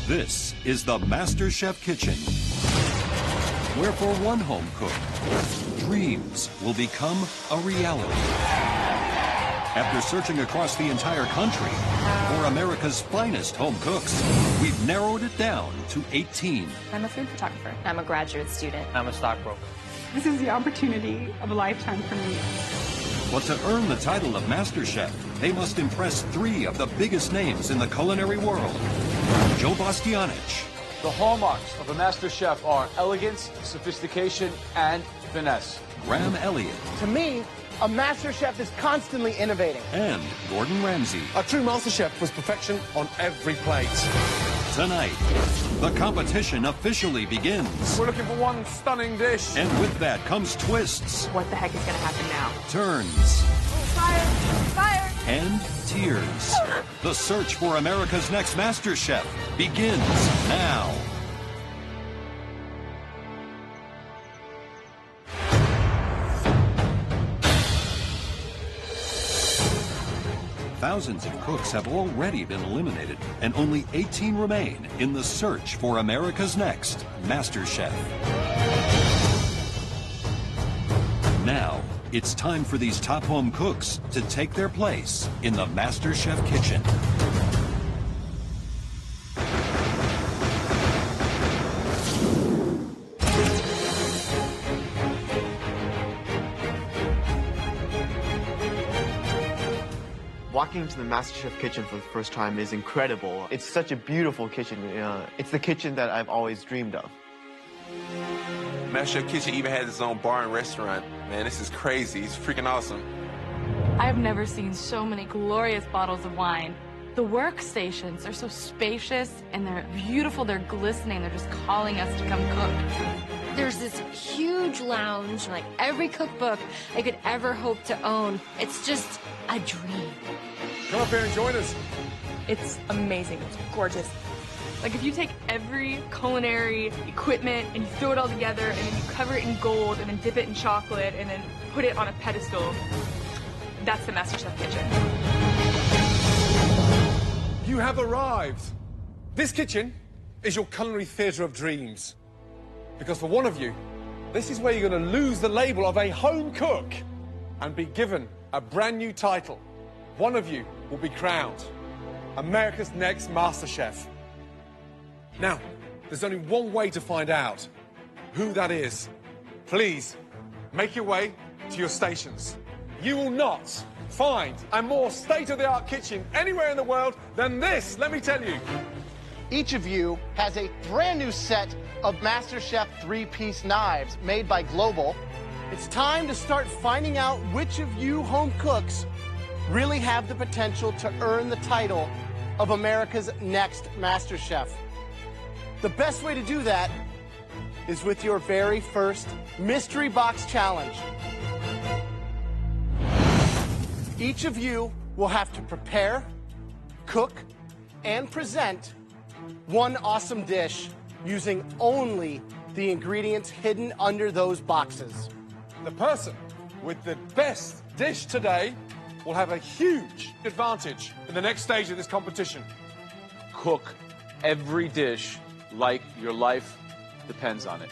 This is the MasterChef kitchen, where for one home cook, dreams will become a reality. After searching across the entire country for America's finest home cooks, we've narrowed it down to 18. I'm a food photographer. I'm a graduate student. I'm a stockbroker. This is the opportunity of a lifetime for me. But to earn the title of MasterChef, they must impress three of the biggest names in the culinary world. Joe Bastianich. The hallmarks of a master chef are elegance, sophistication, and finesse. Graham Elliott. To me, a master chef is constantly innovating. And Gordon Ramsay. A true master chef was perfection on every plate. Tonight, the competition officially begins. We're looking for one stunning dish. And with that comes twists. What the heck is going to happen now? Turns. Fire! Fire! And tears. The search for America's next master chef begins now. Thousands of cooks have already been eliminated, and only 18 remain in the search for America's next master chef. Now, it's time for these top home cooks to take their place in the MasterChef kitchen. Walking into the MasterChef kitchen for the first time is incredible. It's such a beautiful kitchen. It's the kitchen that I've always dreamed of. MasterChef kitchen even has its own bar and restaurant. Man, this is crazy. It's freaking awesome. I've never seen so many glorious bottles of wine. The workstations are so spacious and they're beautiful, they're glistening, they're just calling us to come cook. There's this huge lounge, like every cookbook I could ever hope to own. It's just a dream. Come up here and join us. It's amazing. It's gorgeous. Like if you take every culinary equipment and you throw it all together and then you cover it in gold and then dip it in chocolate and then put it on a pedestal, that's the MasterChef kitchen. You have arrived. This kitchen is your culinary theatre of dreams. Because for one of you, this is where you're going to lose the label of a home cook and be given a brand new title. One of you will be crowned America's next master chef. Now, there's only one way to find out who that is. Please, make your way to your stations. You will not find a more state-of-the-art kitchen anywhere in the world than this, let me tell you. Each of you has a brand new set of MasterChef three-piece knives made by Global. It's time to start finding out which of you home cooks really have the potential to earn the title of America's next MasterChef. The best way to do that is with your very first Mystery Box Challenge. Each of you will have to prepare, cook, and present one awesome dish using only the ingredients hidden under those boxes. The person with the best dish today will have a huge advantage in the next stage of this competition. Cook every dish like your life depends on it.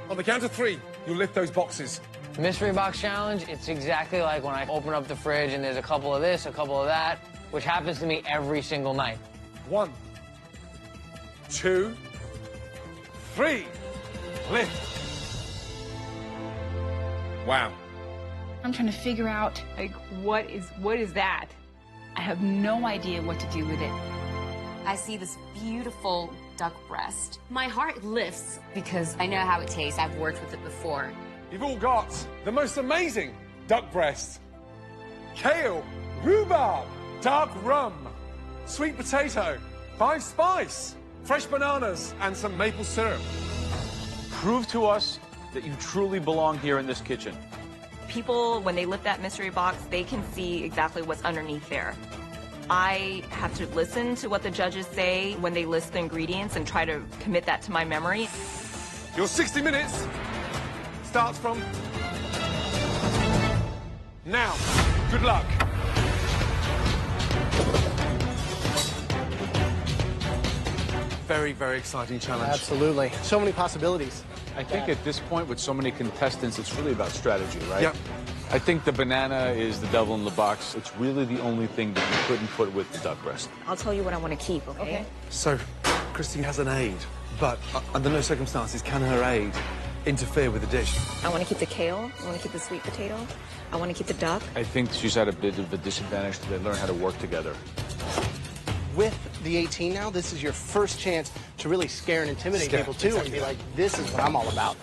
On the count of three, you'll lift those boxes. Mystery Box Challenge, it's exactly like when I open up the fridge and there's a couple of this, a couple of that, which happens to me every single night. 1, 2, 3. Lift. Wow. I'm trying to figure out, like, what is that? I have no idea what to do with it. I see this beautiful duck breast. My heart lifts because I know how it tastes. I've worked with it before. You've all got the most amazing duck breast. Kale, rhubarb, dark rum, sweet potato, 5 spice, fresh bananas, and some maple syrup. Prove to us that you truly belong here in this kitchen. People, when they lift that mystery box, they can see exactly what's underneath there. I have to listen to what the judges say when they list the ingredients and try to commit that to my memory. Your 60 minutes starts from now. Good luck. very, very exciting challenge. Absolutely. So many possibilities. I think at this point, with so many contestants, it's really about strategy, right? Yep. I think the banana is the devil in the box. It's really the only thing that you couldn't put with the duck breast. I'll tell you what I want to keep, okay? So, Christine has an aid, but under no circumstances can her aid interfere with the dish. I want to keep the kale. I want to keep the sweet potato. I want to keep the duck. I think she's at a bit of a disadvantage to learn how to work together. With the 18 now, this is your first chance to really scare and intimidate people, too, and be like, this is what I'm all about.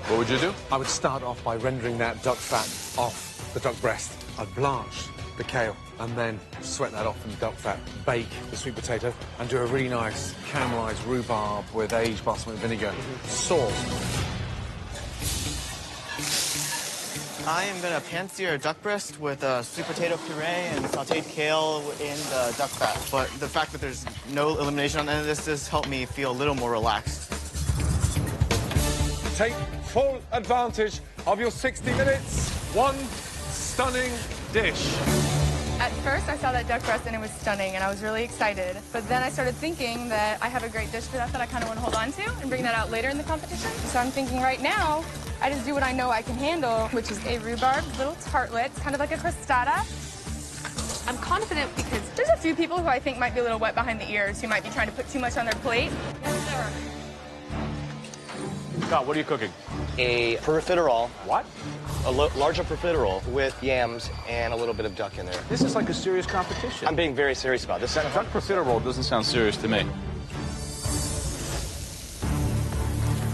What would you do? I would start off by rendering that duck fat off the duck breast. I'd blanch the kale and then sweat that off in the duck fat, bake the sweet potato, and do a really nice caramelized rhubarb with aged basmati vinegar sauce. I am going to pan-sear a duck breast with sweet potato puree and sautéed kale in the duck fat. But the fact that there's no elimination on the end of this does help me feel a little more relaxed. Take full advantage of your 60 minutes. One stunning dish. At first, I saw that duck breast and it was stunning, and I was really excited. But then I started thinking that I have a great dish for that I kind of want to hold on to and bring that out later in the competition. So I'm thinking right now, I just do what I know I can handle, which is a rhubarb little tartlet. It's kind of like a crostata. I'm confident because there's a few people who I think might be a little wet behind the ears, who might be trying to put too much on their plate. Yes, sir. Scott, what are you cooking? A profiterole. What? A larger profiterole with yams and a little bit of duck in there. This is like a serious competition. I'm being very serious about this. Duck profiterole doesn't sound serious to me.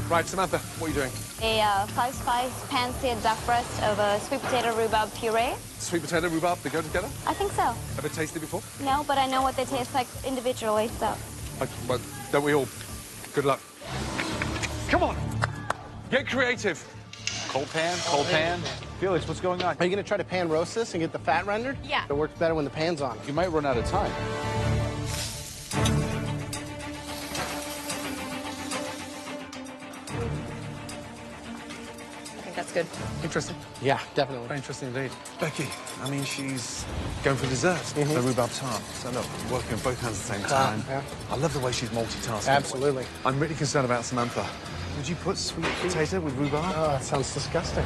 Right, Samantha, what are you doing? A 5-spice pan-seared duck breast over sweet potato rhubarb puree. Sweet potato rhubarb, they go together? I think so. Ever tasted before? No, but I know what they taste like individually, so. Well, don't we all? Good luck. Come on, get creative. Cold pan, cold pan. Felix, what's going on? Are you going to try to pan roast this and get the fat rendered? Yeah. It works better when the pan's on. You might run out of time. I think that's good. Interesting. Yeah, definitely. Very interesting indeed. Becky, I mean, she's going for dessert, the rhubarb tart. So look, working on both hands at the same time. Yeah. I love the way she's multitasking. Absolutely. I'm really concerned about Samantha. Would you put sweet potato with rhubarb? Oh, that sounds disgusting.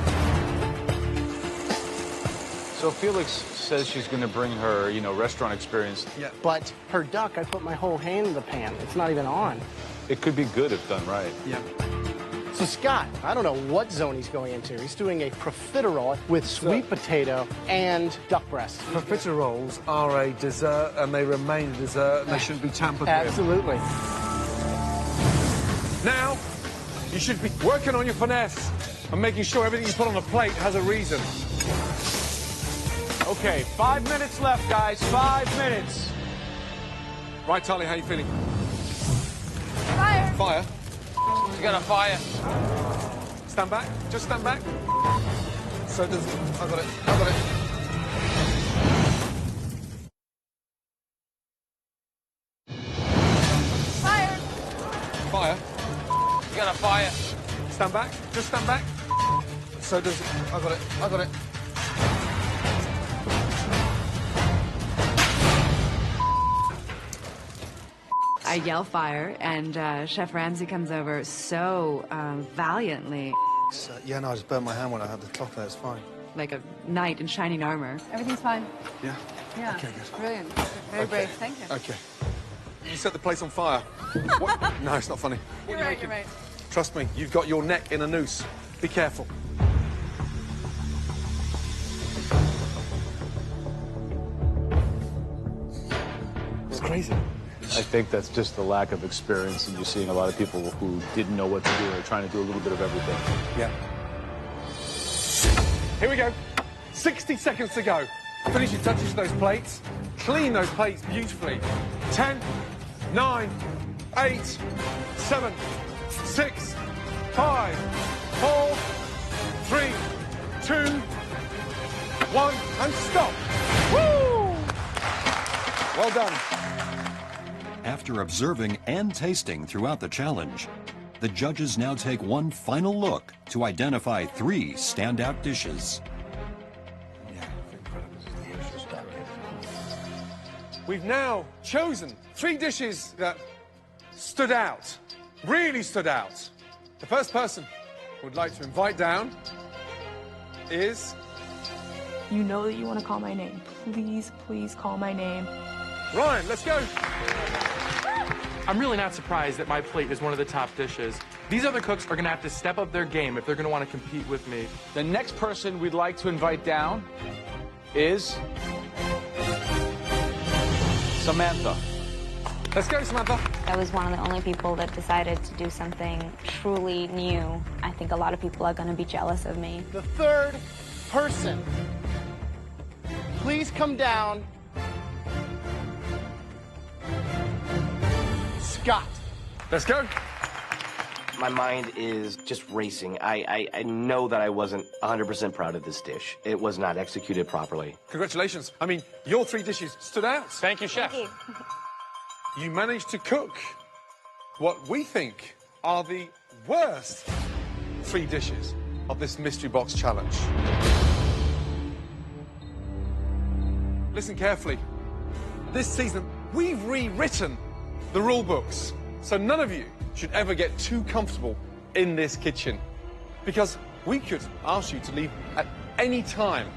So Felix says she's going to bring her, restaurant experience. Yeah. But her duck, I put my whole hand in the pan. It's not even on. It could be good if done right. Yeah. So Scott, I don't know what zone he's going into. He's doing a profiterole with sweet potato and duck breast. Profiteroles are a dessert, and they remain a dessert, and they shouldn't be tampered with. Absolutely. Now, you should be working on your finesse and making sure everything you put on the plate has a reason. Okay, 5 minutes left, guys. 5 minutes. Right, Charlie, how you feeling? Fire. Fire. You got a fire. Stand back. Just stand back. So does... I got it. I got it. Fire. Fire. You got a fire. Stand back. Just stand back. So does... I got it. I got it. I yell fire, and Chef Ramsay comes over so valiantly. Yeah, no, I just burnt my hand when I had the cloth there. It's fine. Like a knight in shining armor. Everything's fine. Yeah? Yeah. Okay, good. Brilliant. Very brave. Thank you. Okay. You set the place on fire. What? No, it's not funny. You're right, you're right. Trust me, you've got your neck in a noose. Be careful. It's crazy. I think that's just the lack of experience, and you're seeing a lot of people who didn't know what to do. They're trying to do a little bit of everything. Yeah. Here we go. 60 seconds to go. Finish your touches to those plates. Clean those plates beautifully. 10, 9, 8, 7, 6, 5, 4, 3, 2, 1, and stop. Woo! Well done. After observing and tasting throughout the challenge, the judges now take one final look to identify 3 standout dishes. we've now chosen 3 dishes that stood out, really stood out. The first person who would like to invite down is... You know that you want to call my name. Please, please call my name. Ryan, let's go. I'm really not surprised that my plate is one of the top dishes. These other cooks are going to have to step up their game if they're going to want to compete with me. The next person we'd like to invite down is Samantha. Let's go, Samantha. I was one of the only people that decided to do something truly new. I think a lot of people are going to be jealous of me. The third person, please come down. Scott. Let's go. My mind is just racing. I know that I wasn't 100% proud of this dish. It was not executed properly. Congratulations. I mean, your 3 dishes stood out. Thank you, Chef. Thank you. You managed to cook what we think are the worst 3 dishes of this mystery box challenge. Listen carefully. This season, we've rewritten the rule books, so none of you should ever get too comfortable in this kitchen, because we could ask you to leave at any time,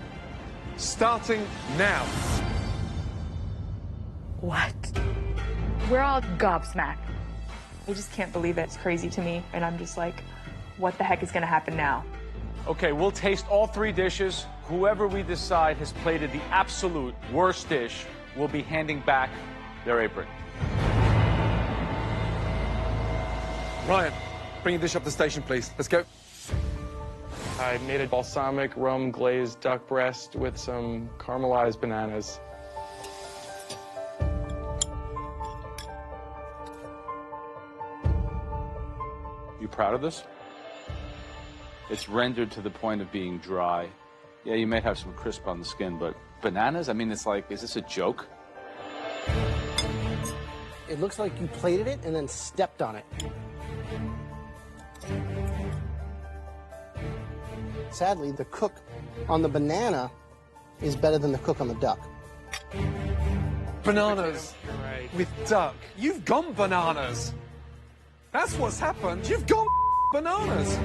starting now. What? We're all gobsmacked. I just can't believe it. It's crazy to me, and I'm just like, what the heck is gonna happen now? Okay, we'll taste all 3 dishes. Whoever we decide has plated the absolute worst dish will be handing back their apron. Ryan, bring your dish up the station, please. Let's go. I made a balsamic rum glazed duck breast with some caramelized bananas. You proud of this? It's rendered to the point of being dry. Yeah, you may have some crisp on the skin, but bananas? I mean, it's like, is this a joke? It looks like you plated it and then stepped on it. Sadly, the cook on the banana is better than the cook on the duck. Bananas Right. with duck. You've gone bananas. That's what's happened. You've gone bananas.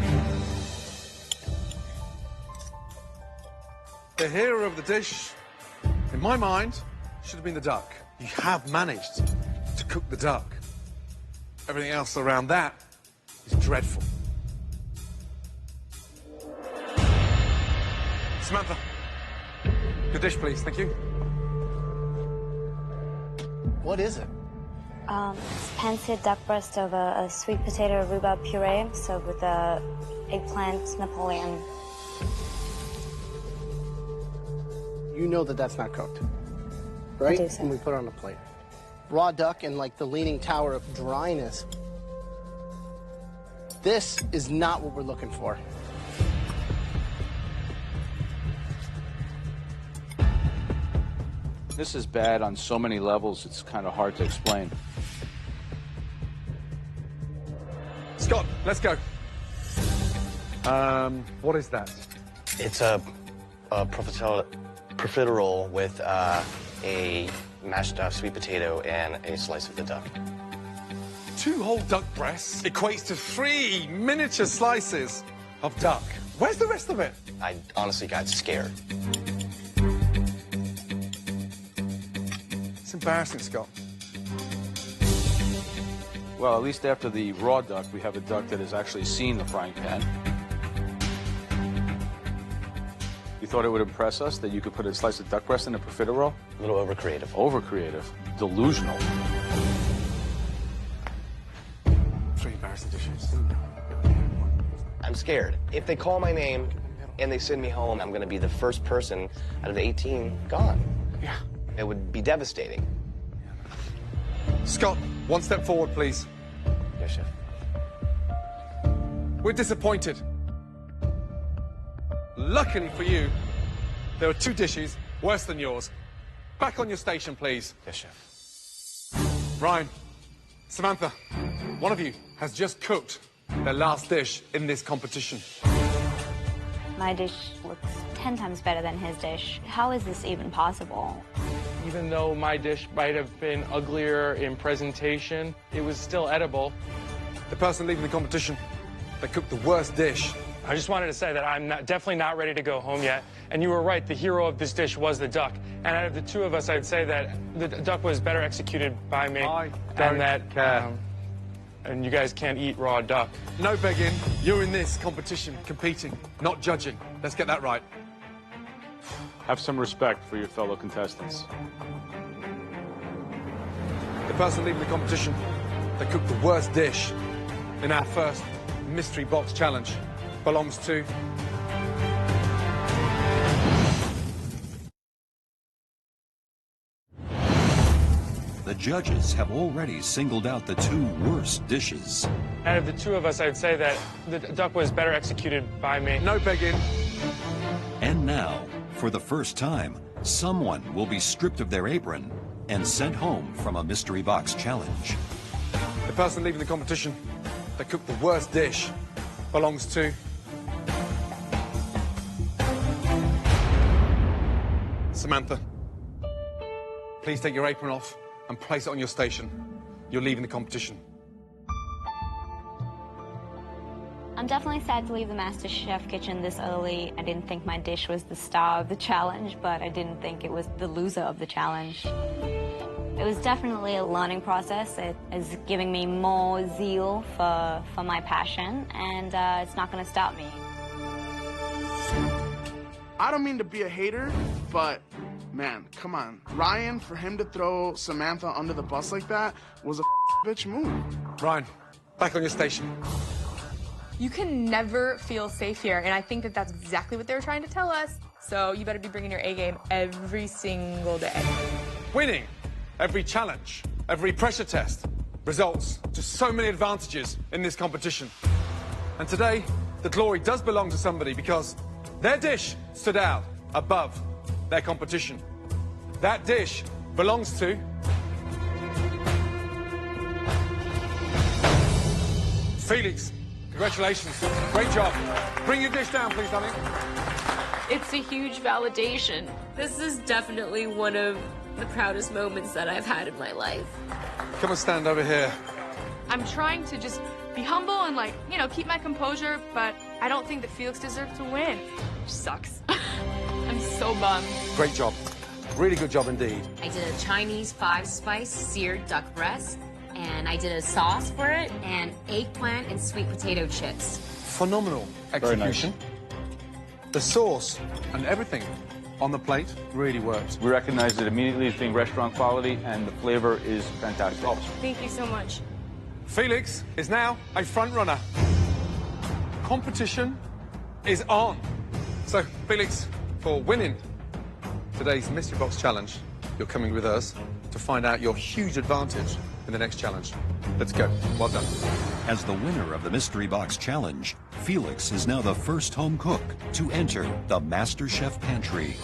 The hero of the dish, in my mind, should have been the duck. You have managed to cook the duck. Everything else around that is dreadful. Samantha, your dish, please. Thank you. What is it? It's pan-seared duck breast over a sweet potato rhubarb puree, served with a eggplant Napoleon. You know that that's not cooked, right? I do, sir. And we put it on a plate. Raw duck and like the leaning tower of dryness. This is not what we're looking for. This is bad on so many levels, it's kind of hard to explain. Scott, let's go. What is that? It's a profiterole with a mashed sweet potato and a slice of the duck. 2 whole duck breasts equates to 3 miniature slices of duck. Where's the rest of it? I honestly got scared. It's embarrassing, Scott. Well, at least after the raw duck, we have a duck that has actually seen the frying pan. You thought it would impress us that you could put a slice of duck breast in a profiterole? A little over-creative. Over-creative. Delusional. 3 embarrassing dishes. I'm scared. If they call my name and they send me home, I'm going to be the first person out of the 18 gone. Yeah. It would be devastating. Scott, 1 step forward, please. Yes, Chef. We're disappointed. Luckily for you, there are 2 dishes worse than yours. Back on your station, please. Yes, Chef. Ryan, Samantha, one of you has just cooked their last dish in this competition. My dish looks 10 times better than his dish. How is this even possible? Even though my dish might have been uglier in presentation, it was still edible. The person leaving the competition, they cooked the worst dish. I just wanted to say that I'm definitely not ready to go home yet. And you were right, the hero of this dish was the duck. And out of the two of us, I'd say that the duck was better executed by me. I don't care. And you guys can't eat raw duck. No begging. You're in this competition, competing, not judging. Let's get that right. Have some respect for your fellow contestants. The person leaving the competition, they cooked the worst dish in our first mystery box challenge, belongs to... The judges have already singled out the two worst dishes. Out of the two of us, I'd say that the duck was better executed by me. No begging. And now, for the first time, someone will be stripped of their apron and sent home from a mystery box challenge. The person leaving the competition, they cooked the worst dish, belongs to... Samantha, please take your apron off and place it on your station. You're leaving the competition. I'm definitely sad to leave the MasterChef kitchen this early. I didn't think my dish was the star of the challenge, but I didn't think it was the loser of the challenge. It was definitely a learning process. It is giving me more zeal for my passion, and it's not going to stop me. I don't mean to be a hater, but man, come on. Ryan, for him to throw Samantha under the bus like that was a bitch move. Ryan, back on your station. You can never feel safe here, and I think that that's exactly what they were trying to tell us. So you better be bringing your A game every single day. Winning every challenge, every pressure test, results to so many advantages in this competition. And today, the glory does belong to somebody because their dish stood out above their competition. That dish belongs to... Felix. Congratulations. Great job. Bring your dish down, please, darling. It's a huge validation. This is definitely one of the proudest moments that I've had in my life. Come and stand over here. I'm trying to just be humble and, like, you know, keep my composure, but I don't think that Felix deserved to win. Which sucks. I'm so bummed. Great job. Really good job indeed. I did a Chinese 5-spice seared duck breast, and I did a sauce for it, and eggplant and sweet potato chips. Phenomenal execution. The sauce and everything on the plate really worked. We recognize it immediately as being restaurant quality, and the flavor is fantastic. Thank you so much. Felix is now a front runner. Competition is on. So, Felix, for winning today's Mystery Box Challenge, you're coming with us to find out your huge advantage in the next challenge. Let's go. Well done. As the winner of the Mystery Box Challenge, Felix is now the first home cook to enter the MasterChef pantry.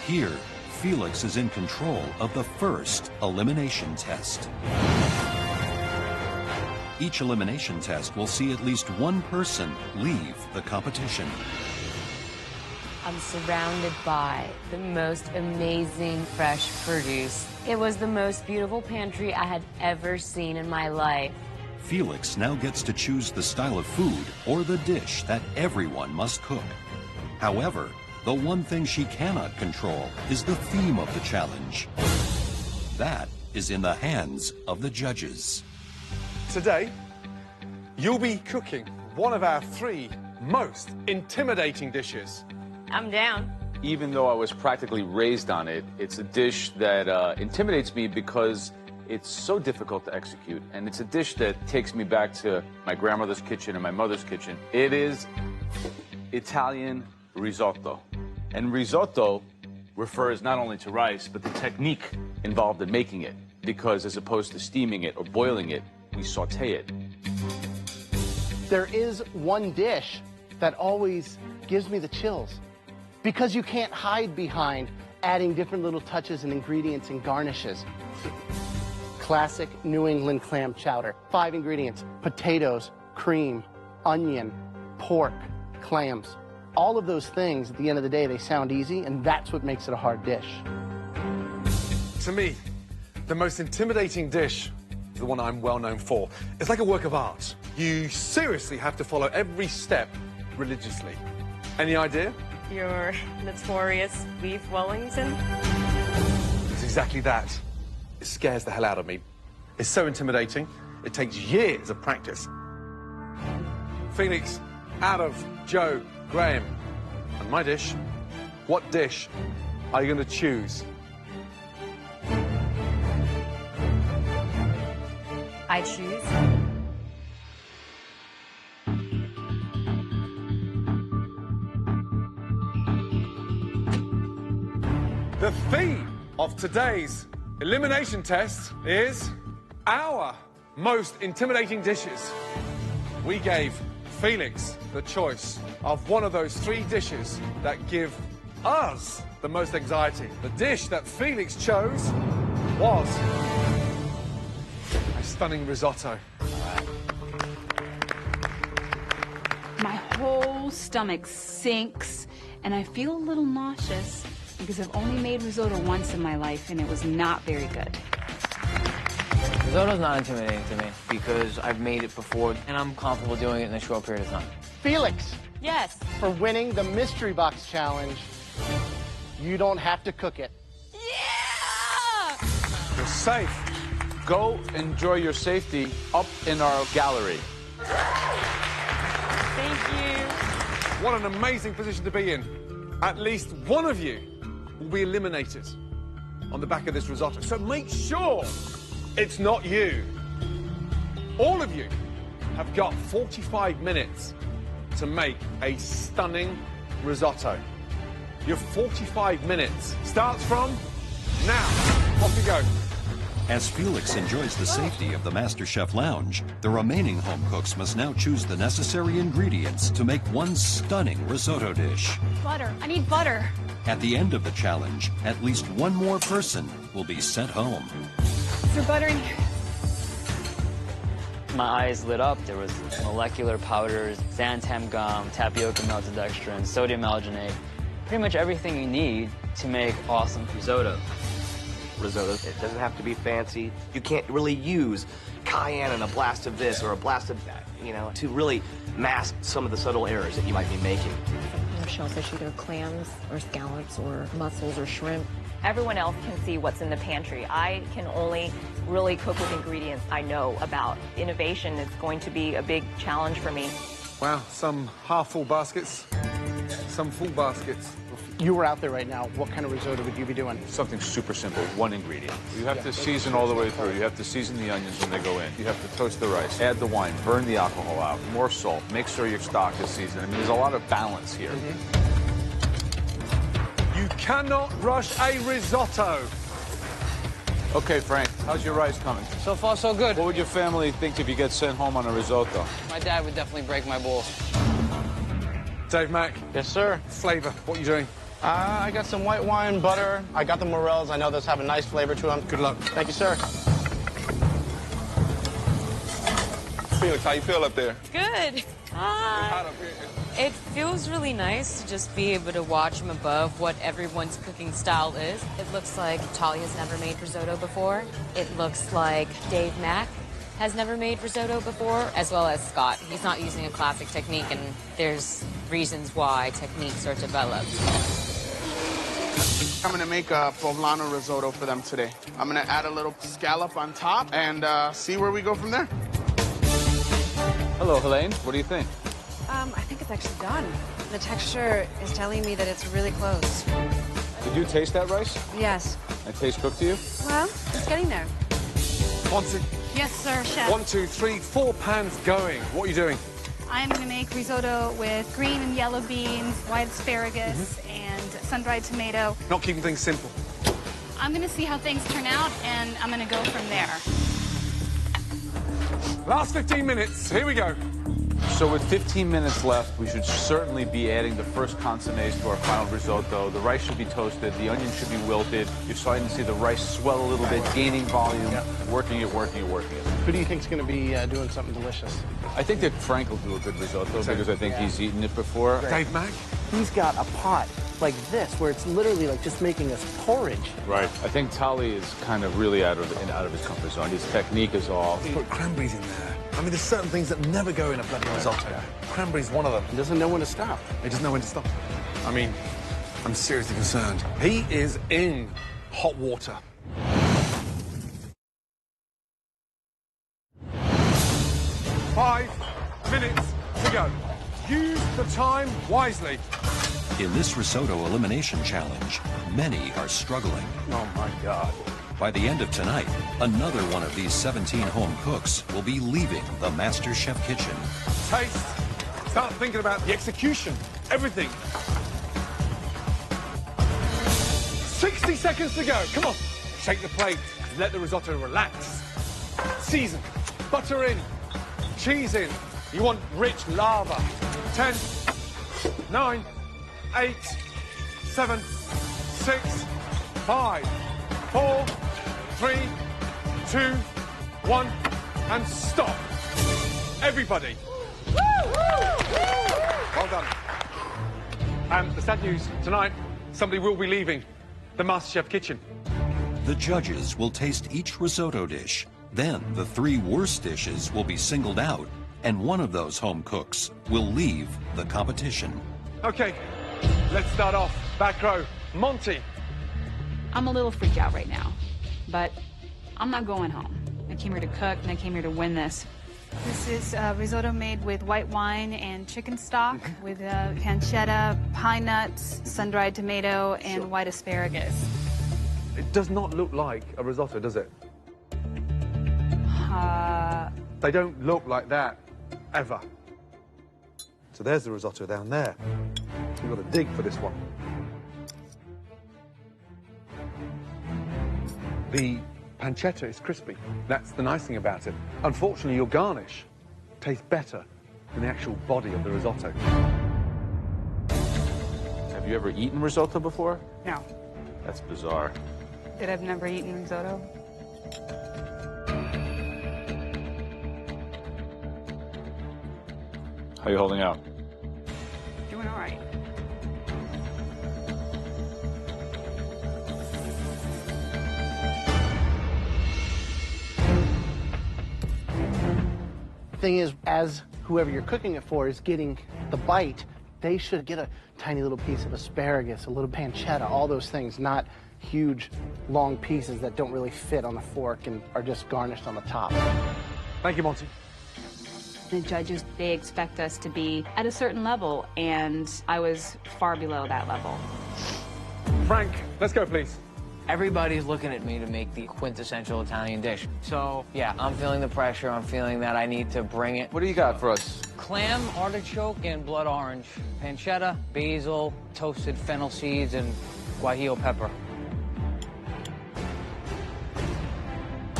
Here, Felix is in control of the first elimination test. Each elimination test will see at least one person leave the competition. I'm surrounded by the most amazing fresh produce. It was the most beautiful pantry I had ever seen in my life. Felix now gets to choose the style of food or the dish that everyone must cook. However, the one thing she cannot control is the theme of the challenge. That is in the hands of the judges. Today, you'll be cooking one of our 3 most intimidating dishes. I'm down. Even though I was practically raised on it, it's a dish that intimidates me because it's so difficult to execute. And it's a dish that takes me back to my grandmother's kitchen and my mother's kitchen. It is Italian risotto. And risotto refers not only to rice, but the technique involved in making it. Because as opposed to steaming it or boiling it, we saute it. There is one dish that always gives me the chills, because you can't hide behind adding different little touches and ingredients and garnishes. Classic New England clam chowder. 5 ingredients: potatoes, cream, onion, pork, clams. All of those things, at the end of the day, they sound easy, and that's what makes it a hard dish. To me, the most intimidating dish is the one I'm well known for. It's like a work of art. You seriously have to follow every step religiously. Any idea? Your notorious beef Wellington? It's exactly that. It scares the hell out of me. It's so intimidating. It takes years of practice. Felix, out of Joe, Graham, and my dish, what dish are you going to choose? I choose. The theme of today's elimination test is our most intimidating dishes. We gave Felix the choice of one of those 3 dishes that give us the most anxiety. The dish that Felix chose was a stunning risotto. My whole stomach sinks, and I feel a little nauseous because I've only made risotto once in my life, and it was not very good. Risotto's not intimidating to me because I've made it before, and I'm comfortable doing it in a short period of time. Felix, Yes. for winning the Mystery Box Challenge, you don't have to cook it. You're safe. Go enjoy your safety up in our gallery. Thank you. What an amazing position to be in. At least one of you will be eliminated on the back of this risotto. So make sure it's not you. All of you have got 45 minutes to make a stunning risotto. Your 45 minutes starts from now. Off you go. As Felix enjoys the safety of the MasterChef lounge, the remaining home cooks must now choose the necessary ingredients to make one stunning risotto dish. Butter. I need butter. At the end of the challenge, at least one more person will be sent home. Is there butter in here? My eyes lit up. There was molecular powders, xanthan gum, tapioca maltodextrin, sodium alginate. Pretty much everything you need to make awesome risotto. Risotto, it doesn't have to be fancy. You can't really use cayenne and a blast of this or a blast of that, you know, to really mask some of the subtle errors that you might be making. Michelle says either clams or scallops or mussels or shrimp. Everyone else can see what's in the pantry. I can only really cook with ingredients I know about. Innovation is going to be a big challenge for me. Wow, some half-full baskets, some full baskets. If you were out there right now, what kind of risotto would you be doing? Something super simple, one ingredient. You have to season all the way through. You have to season the onions when they go in. You have to toast the rice, add the wine, burn the alcohol out, more salt, make sure your stock is seasoned. I mean, there's a lot of balance here. You cannot rush a risotto. Okay, Frank, how's your rice coming? So far, so good. What would your family think if you get sent home on a risotto? My dad would definitely break my balls. Dave Mack. Yes, sir. Flavor, what are you doing? I got some white wine, butter. I got the morels. I know those have a nice flavor to them. Good luck. Thank you, sir. Felix, how you feel up there? Good. It feels really nice to just be able to watch from above what everyone's cooking style is. It looks like Talia's never made risotto before. It looks like Dave Mack has never made risotto before, As well as Scott. He's not using a classic technique, and there's reasons why techniques are developed. I'm gonna make a poblano risotto for them today. I'm gonna add a little scallop on top and see where we go from there. Hello, Helene. What do you think? I think it's actually done. The texture is telling me that it's really close. Did you taste that rice? Yes. It tastes cooked to you? Well, it's getting there. Yes, sir, chef. 1, 2, 3, 4 pans going. What are you doing? I'm going to make risotto with green and yellow beans, white asparagus, and sun-dried tomato. Not keeping things simple. I'm going to see how things turn out, and I'm going to go from there. Last 15 minutes. Here we go. So with 15 minutes left, we should certainly be adding the first consommes to our final risotto. The rice should be toasted. The onion should be wilted. You're starting to see the rice swell a little bit, gaining volume, working it. Who do you think is going to be doing something delicious? I think that Frank will do a good risotto because I think he's eaten it before. Dave Mack? he's got a pot like this, where it's literally like just making us porridge. Right. I think Tali is kind of really out of his comfort zone. His technique is all. Put cranberries in there. I mean, there's certain things that never go in a bloody risotto. Cranberry's one of them. He doesn't know when to stop. He doesn't know when to stop. I mean, I'm seriously concerned. He is in hot water. Five minutes to go. Use the time wisely. In this risotto elimination challenge, many are struggling. Oh, my God. By the end of tonight, another one of these 17 home cooks will be leaving the MasterChef kitchen. Taste. Start thinking about the execution. Everything. 60 seconds to go. Come on. Shake the plate. Let the risotto relax. Season. Butter in. Cheese in. You want rich lava. 10, 9, 8, 7, 6, 5, 4, 3, 2, 1, and stop. Everybody. Well done. And the sad news, tonight, somebody will be leaving the MasterChef kitchen. The judges will taste each risotto dish. Then the 3 worst dishes will be singled out, and one of those home cooks will leave the competition. Okay, let's start off. Back row, Monty. I'm a little freaked out right now, but I'm not going home. I came here to cook, and I came here to win this. This is risotto made with white wine and chicken stock with pancetta, pine nuts, sun-dried tomato, and white asparagus. It does not look like a risotto, does it? They don't look like that, ever. So there's the risotto down there. You've got to dig for this one. The pancetta is crispy. That's the nice thing about it. Unfortunately, your garnish tastes better than the actual body of the risotto. Have you ever eaten risotto before? No. That's bizarre. That I've never eaten risotto. How are you holding out? Doing all right. Thing is, as whoever you're cooking it for is getting the bite, they should get a tiny little piece of asparagus, a little pancetta, all those things, not huge, long pieces that don't really fit on the fork and are just garnished on the top. Thank you, Monty. The judges, they expect us to be at a certain level, and I was far below that level. Frank, let's go, please. Everybody's looking at me to make the quintessential Italian dish. So, yeah, I'm feeling the pressure. I'm feeling that I need to bring it. What do you got for us? Clam, artichoke, and blood orange. Pancetta, basil, toasted fennel seeds, and guajillo pepper.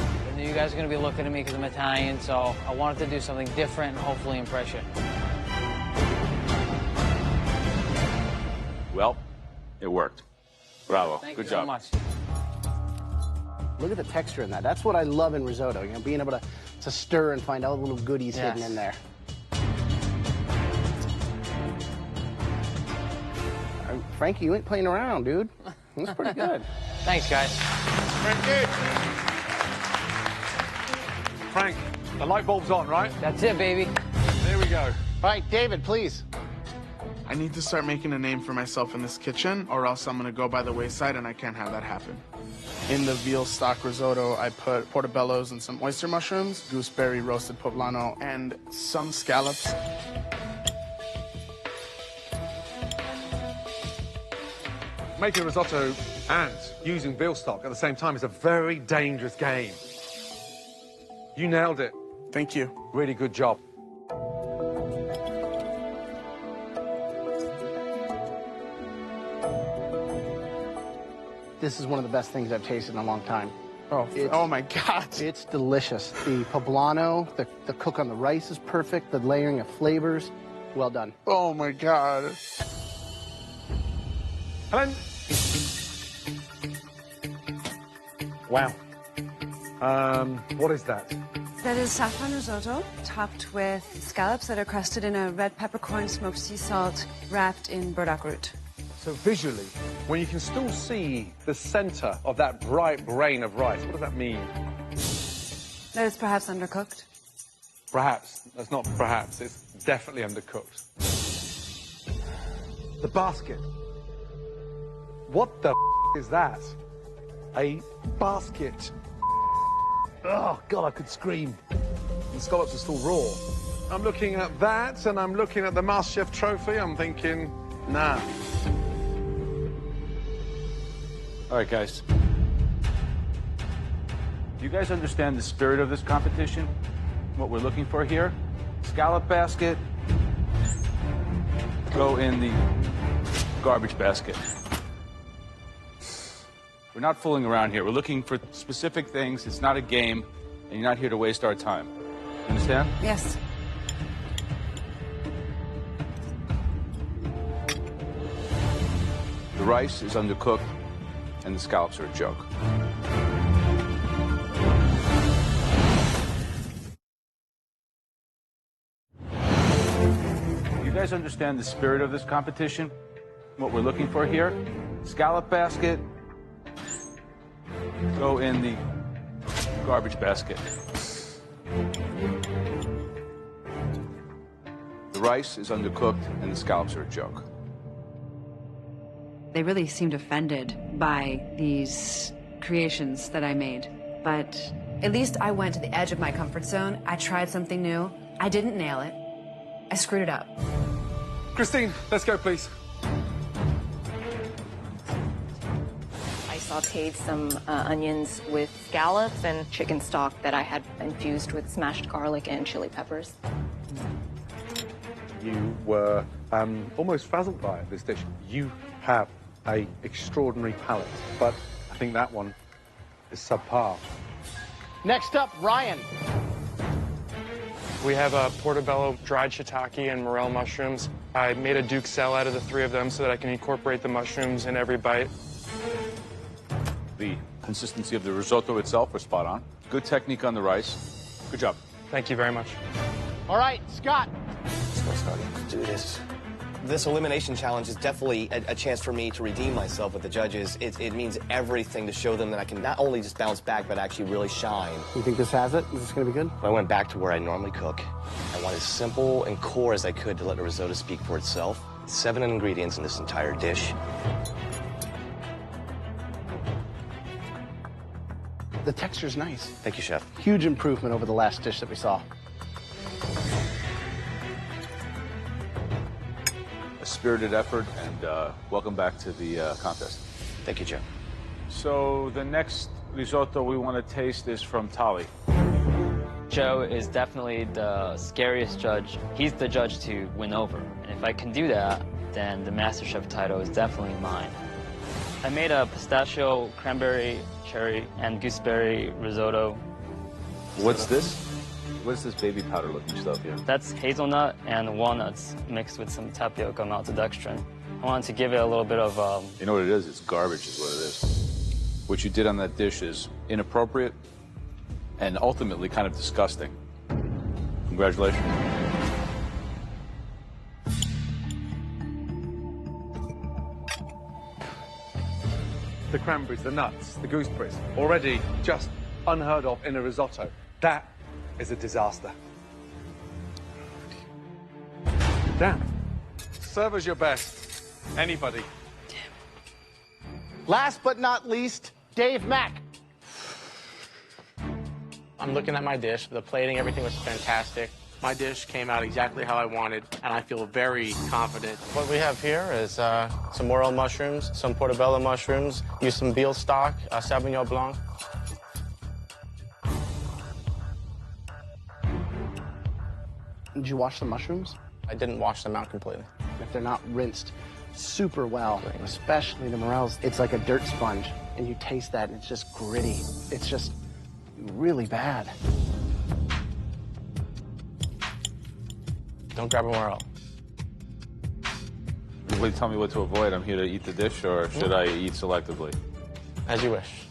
I knew you guys are going to be looking at me because I'm Italian, so I wanted to do something different and hopefully impress you. Well, it worked. Bravo. Thank Good you job. so much. Look at the texture in that. That's what I love in risotto, you know, being able to stir and find all the little goodies hidden in there. Frankie, you ain't playing around, dude. That's pretty good. Thanks, guys. Frank, the light bulb's on, right? That's it, baby. There we go. All right, David, please. I need to start making a name for myself in this kitchen, or else I'm gonna go by the wayside, and I can't have that happen. In the veal stock risotto, I put portobellos and some oyster mushrooms, gooseberry roasted poblano, and some scallops. Making risotto and using veal stock at the same time is a very dangerous game. You nailed it. Thank you. Really good job. This is one of the best things I've tasted in a long time. Oh my God. It's delicious. The poblano, the cook on the rice is perfect, the layering of flavors, well done. Oh my God. Helen. Wow. What is that? That is saffron risotto, topped with scallops that are crusted in a red peppercorn smoked sea salt, wrapped in burdock root. So visually, when you can still see the center of that bright grain of rice, what does that mean? That is perhaps undercooked. Perhaps. That's not perhaps. It's definitely undercooked. The basket. What the is that? A basket. Oh, God, I could scream. The scallops are still raw. I'm looking at that, and I'm looking at the MasterChef trophy. I'm thinking, nah. All right, guys. Do you guys understand the spirit of this competition? What we're looking for here? Scallop basket. Go in the garbage basket. We're not fooling around here. We're looking for specific things. It's not a game, and you're not here to waste our time. You understand? Yes. The rice is undercooked, and the scallops are a joke. You guys understand the spirit of this competition? What we're looking for here? Scallop basket. Go in the garbage basket. The rice is undercooked, and the scallops are a joke. They really seemed offended by these creations that I made. But at least I went to the edge of my comfort zone. I tried something new. I didn't nail it. I screwed it up. Christine, let's go, please. I sauteed some onions with scallops and chicken stock that I had infused with smashed garlic and chili peppers. You were almost frazzled by it, this dish. You have an extraordinary palate, but I think that one is subpar. Next up, Ryan. We have portobello dried shiitake and morel mushrooms. I made a Duke cell out of the three of them so that I can incorporate the mushrooms in every bite. The consistency of the risotto itself was spot on. Good technique on the rice. Good job. Thank you very much. All right, Scott. Let's go, Scotty. Let's do this. This elimination challenge is definitely a chance for me to redeem myself with the judges. It means everything to show them that I can not only just bounce back, but actually really shine. You think this has it? Is this going to be good? I went back to where I normally cook. I want as simple and core as I could to let the risotto speak for itself. 7 ingredients in this entire dish. The texture's nice. Thank you, Chef. Huge improvement over the last dish that we saw. A spirited effort, and welcome back to the contest. Thank you, Joe. So the next risotto we want to taste is from Tali. Joe is definitely the scariest judge. He's the judge to win over. And if I can do that, then the MasterChef title is definitely mine. I made a pistachio, cranberry, cherry, and gooseberry risotto. What's this? What's this baby powder looking stuff here? That's hazelnut and walnuts mixed with some tapioca maltodextrin. I wanted to give it a little bit of... You know what it is? It's garbage is what it is. What you did on that dish is inappropriate and ultimately kind of disgusting. Congratulations. The cranberries, the nuts, the gooseberries, already just unheard of in a risotto. That is a disaster. Damn. Serve us your best. Anybody. Last but not least, Dave Mack. I'm looking at my dish. The plating, everything was fantastic. My dish came out exactly how I wanted, and I feel very confident. What we have here is some morel mushrooms, some portobello mushrooms, use some veal stock, Sauvignon Blanc. Did you wash the mushrooms? I didn't wash them out completely. If they're not rinsed super well, especially the morels, it's like a dirt sponge, and you taste that, and it's just gritty. It's just really bad. Don't grab a morel. Will you tell me what to avoid? I'm here to eat the dish, or should I eat selectively? As you wish.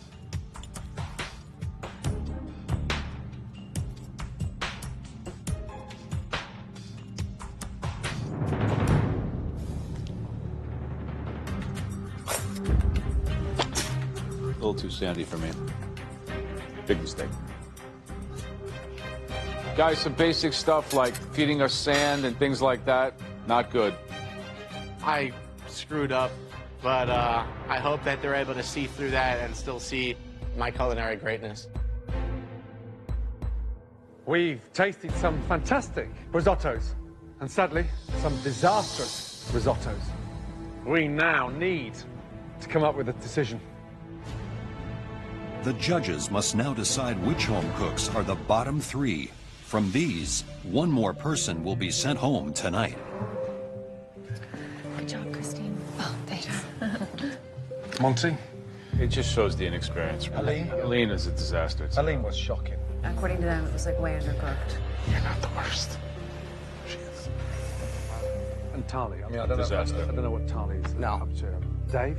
little too sandy for me. Big mistake. Guys, some basic stuff like feeding us sand and things like that, not good. I screwed up, but I hope that they're able to see through that and still see my culinary greatness. We've tasted some fantastic risottos, and sadly, some disastrous risottos. We now need to come up with a decision. The judges must now decide which home cooks are the bottom 3. From these, one more person will be sent home tonight. Good job, Christine. Oh, thanks. Monty? It just shows the inexperience. Aline is a disaster. Aline was shocking. According to them, it was like way undercooked. You're not the worst. She is. And Tali, I mean, I don't know what Tali's up to. Dave?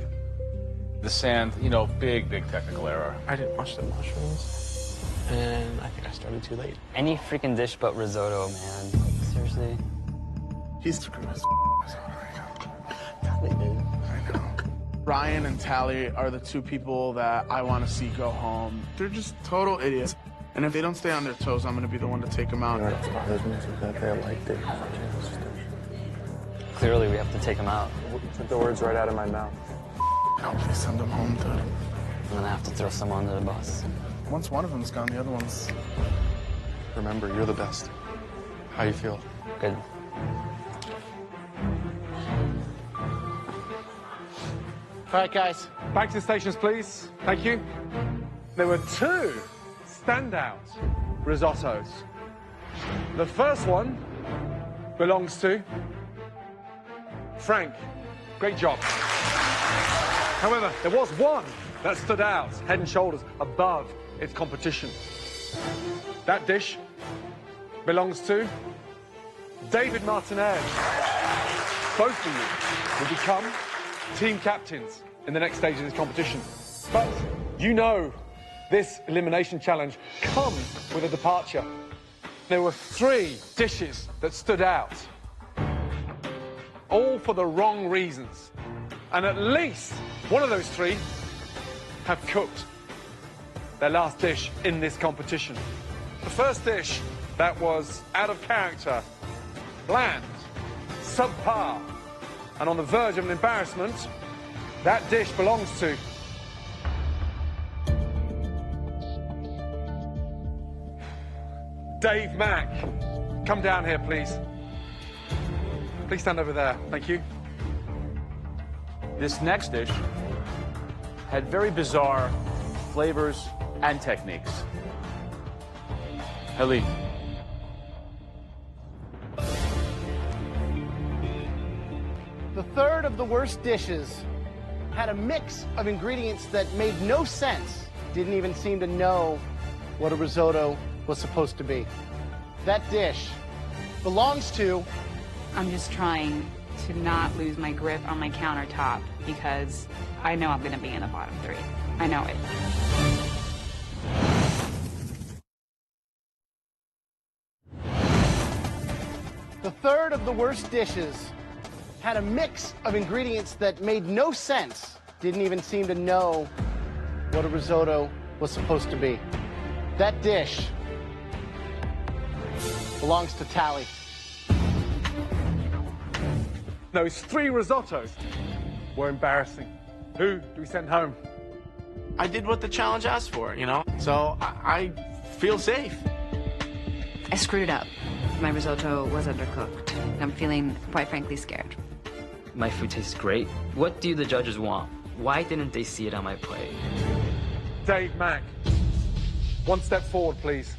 The sand, you know, big technical error. I didn't watch the mushrooms, and I think I started too late. Any freaking dish but risotto, man. Like, seriously. He's screwed his Tali did. I know. Ryan and Tally are the 2 people that I want to see go home. They're just total idiots. And if they don't stay on their toes, I'm going to be the one to take them out. Clearly, we have to take him out. Took the words right out of my mouth. No, please send them home, dude. I'm gonna have to throw someone under the bus. Once one of them's gone, the other one's... Remember, you're the best. How you feel? Good. All right, guys. Back to the stations, please. Thank you. There were 2 standout risottos. The first one belongs to Frank. Great job. However, there was one that stood out, head and shoulders above its competition. That dish belongs to David Martinez. Both of you will become team captains in the next stage of this competition. But you know this elimination challenge comes with a departure. There were 3 dishes that stood out, all for the wrong reasons. And at least one of those 3 have cooked their last dish in this competition. The first dish that was out of character, bland, subpar, and on the verge of an embarrassment, that dish belongs to Dave Mack. Come down here, please. Please stand over there. Thank you. This next dish had very bizarre flavors and techniques. Helene. The third of the worst dishes had a mix of ingredients that made no sense, didn't even seem to know what a risotto was supposed to be. That dish belongs to... I'm just trying to not lose my grip on my countertop because I know I'm going to be in the bottom 3. I know it. The third of the worst dishes had a mix of ingredients that made no sense, didn't even seem to know what a risotto was supposed to be. That dish belongs to Tally. Those 3 risottos were embarrassing. Who do we send home? I did what the challenge asked for, you know? So I feel safe. I screwed up. My risotto was undercooked. I'm feeling, quite frankly, scared. My food tastes great. What do the judges want? Why didn't they see it on my plate? Dave Mack, one step forward, please.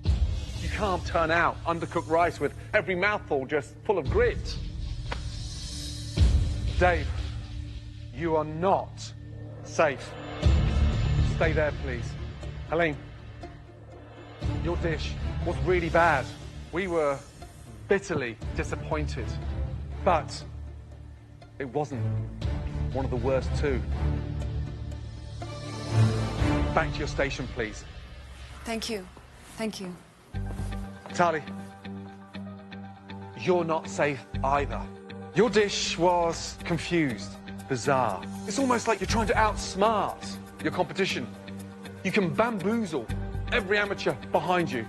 You can't turn out undercooked rice with every mouthful just full of grit. Dave, you are not safe. Stay there, please. Helene, your dish was really bad. We were bitterly disappointed, but it wasn't one of the worst 2. Back to your station, please. Thank you. Thank you. Tali, you're not safe either. Your dish was confused, bizarre. It's almost like you're trying to outsmart your competition. You can bamboozle every amateur behind you,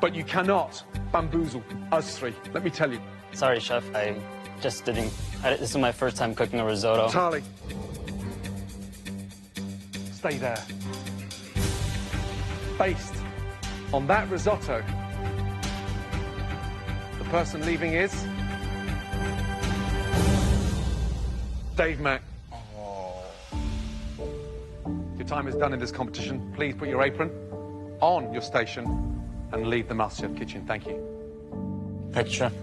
but you cannot bamboozle us three, let me tell you. Sorry, Chef, I just didn't... this is my first time cooking a risotto. Charlie, stay there. Based on that risotto, the person leaving is... Dave Mack. Your time is done in this competition. Please put your apron on your station and leave the MasterChef kitchen. Thank you. Thank you, Chef.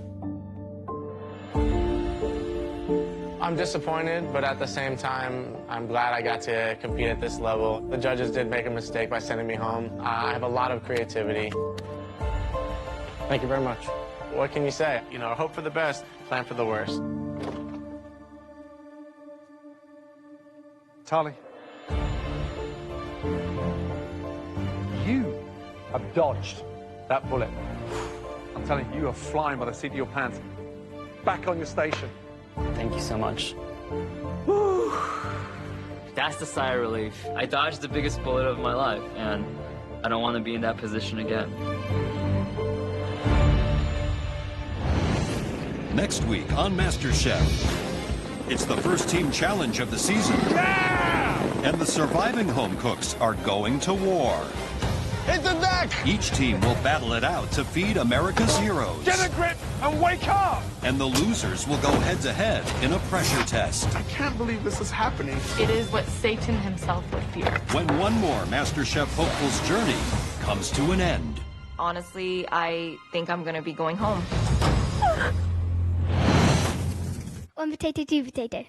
I'm disappointed, but at the same time, I'm glad I got to compete at this level. The judges did make a mistake by sending me home. I have a lot of creativity. Thank you very much. What can you say? You know, hope for the best, plan for the worst. Charlie, you have dodged that bullet. I'm telling you, you are flying by the seat of your pants. Back on your station. Thank you so much. That's the sigh of relief. I dodged the biggest bullet of my life, and I don't want to be in that position again. Next week on MasterChef, it's the first team challenge of the season. Yeah! And the surviving home cooks are going to war. Hit the deck! Each team will battle it out to feed America's heroes. Get a grip and wake up! And the losers will go head-to-head in a pressure test. I can't believe this is happening. It is what Satan himself would fear. When one more MasterChef hopeful's journey comes to an end. Honestly, I think I'm gonna be going home. One potato, two potato.